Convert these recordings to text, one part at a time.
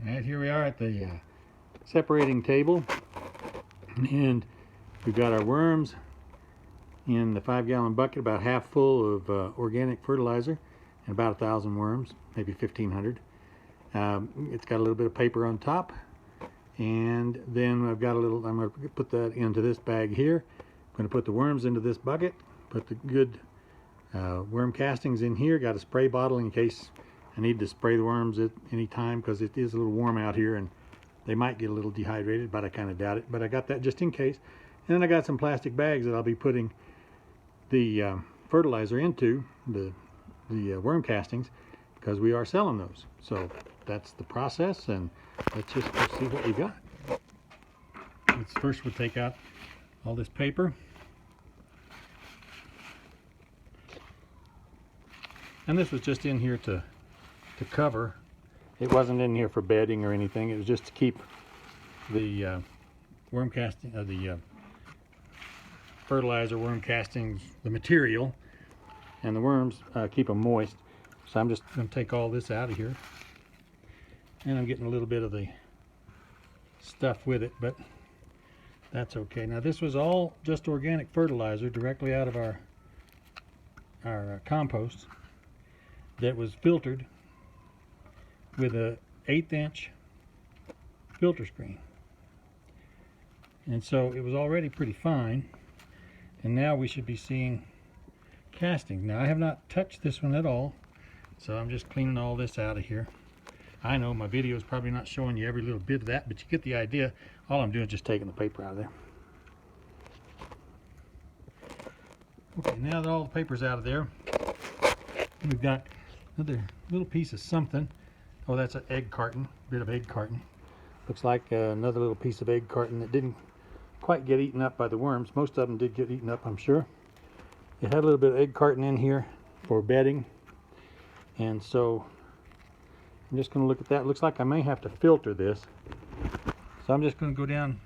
Alright, here we are at the separating table, and we've got our worms in the 5-gallon bucket, about half full of organic fertilizer, and about 1,000 worms, maybe 1,500. It's got a little bit of paper on top, and then I've got a little, I'm going to put that into this bag here. I'm going to put the worms into this bucket, put the good worm castings in here, got a spray bottle in case I need to spray the worms at any time, because it is a little warm out here and they might get a little dehydrated, but I kind of doubt it. But I got that just in case. And then I got some plastic bags that I'll be putting the fertilizer into, the worm castings, because we are selling those. So that's the process, and let's just go see what we got. First we'll take out all this paper. And this was just in here to cover. It wasn't in here for bedding or anything. It was just to keep the worm casting, the fertilizer, worm castings, the material, and the worms, keep them moist. So I'm just going to take all this out of here. And I'm getting a little bit of the stuff with it, but that's okay. Now this was all just organic fertilizer directly out of our compost that was filtered with a 1/8 inch filter screen. And so it was already pretty fine, and now we should be seeing casting. Now I have not touched this one at all, so I'm just cleaning all this out of here. I know my video is probably not showing you every little bit of that, but you get the idea. All I'm doing is just taking the paper out of there. Okay, now that all the paper's out of there, we've got another little piece of something. Oh, that's an egg carton, bit of egg carton. Looks like another little piece of egg carton that didn't quite get eaten up by the worms. Most of them did get eaten up, I'm sure. It had a little bit of egg carton in here for bedding, and so I'm just going to look at that. It looks like I may have to filter this, so I'm just going to go down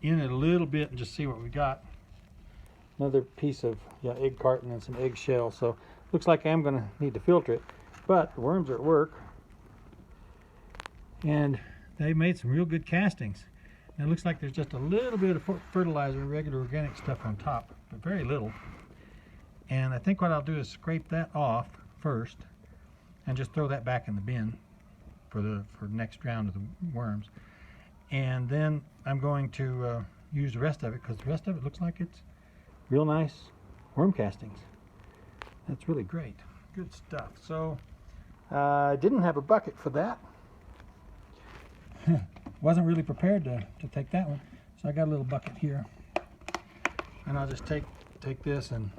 in it a little bit and just see what we got. Another piece of egg carton and some egg shell. So looks like I'm going to need to filter it, but the worms are at work, and they made some real good castings. And it looks like there's just a little bit of fertilizer, regular organic stuff on top, but very little. And I think what I'll do is scrape that off first and just throw that back in the bin for the next round of the worms. And then I'm going to use the rest of it, because the rest of it looks like it's real nice worm castings. That's really great. Good stuff. So I didn't have a bucket for that. Wasn't really prepared to take that one. So I got a little bucket here. And I'll just take this and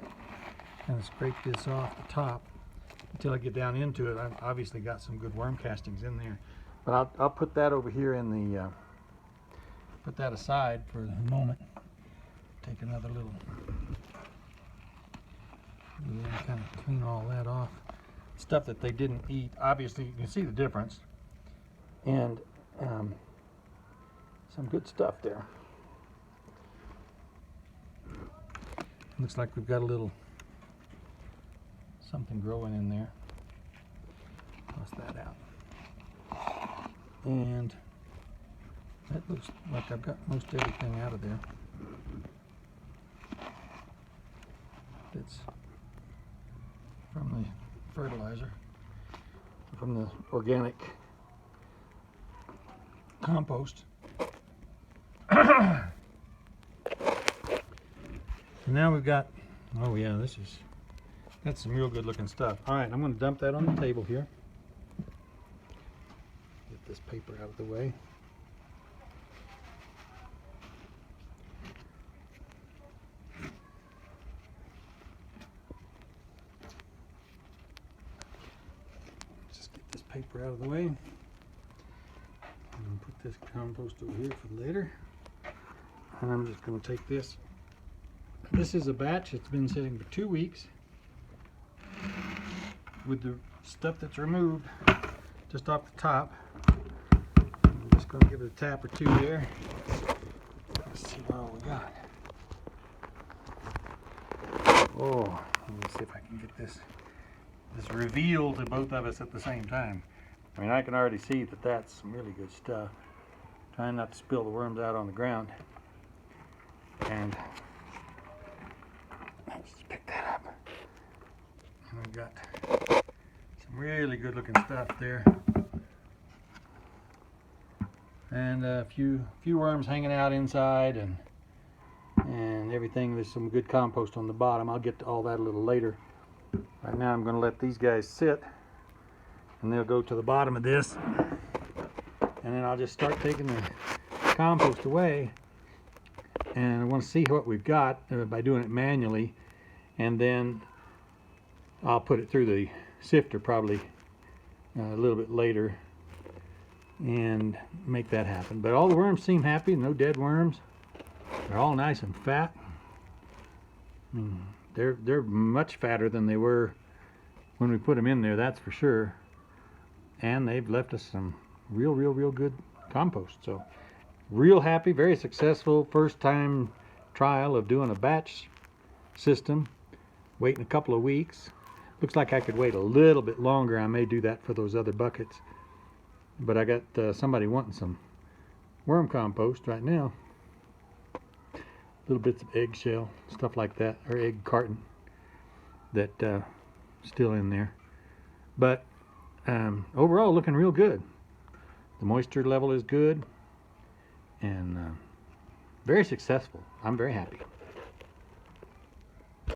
kind of scrape this off the top until I get down into it. I've obviously got some good worm castings in there. But I'll put that over here in the, put that aside for the moment. Take another little kind of clean all that off. Stuff that they didn't eat. Obviously, you can see the difference. And some good stuff there. Looks like we've got a little something growing in there. Toss that out. And that looks like I've got most everything out of there. It's from the fertilizer, from the organic compost. Now we've got, oh yeah, that's some real good looking stuff. All right, I'm going to dump that on the table here. Get this paper out of the way. Just get this paper out of the way. I'm going to put this compost over here for later. And I'm just going to take this. This is a batch. It's been sitting for 2 weeks with the stuff that's removed just off the top. I'm just going to give it a tap or two there. Let's see what all we got. Oh, let me see if I can get this reveal to both of us at the same time. I mean, I can already see that that's some really good stuff. Trying not to spill the worms out on the ground. And let's just pick that up. And we've got some really good looking stuff there. And a few worms hanging out inside and everything. There's some good compost on the bottom. I'll get to all that a little later. Right now I'm going to let these guys sit, and they'll go to the bottom of this, and then I'll just start taking the compost away. And I want to see what we've got by doing it manually, and then I'll put it through the sifter probably a little bit later and make that happen. But all the worms seem happy, no dead worms. They're all nice and fat. I mean, they're much fatter than they were when we put them in there, that's for sure. And they've left us some real good compost. So real happy, very successful first time trial of doing a batch system. Waiting a couple of weeks. Looks like I could wait a little bit longer. I may do that for those other buckets. But I got somebody wanting some worm compost right now. Little bits of eggshell, stuff like that, or egg carton that still in there. But overall looking real good. The moisture level is good and very successful. I'm very happy.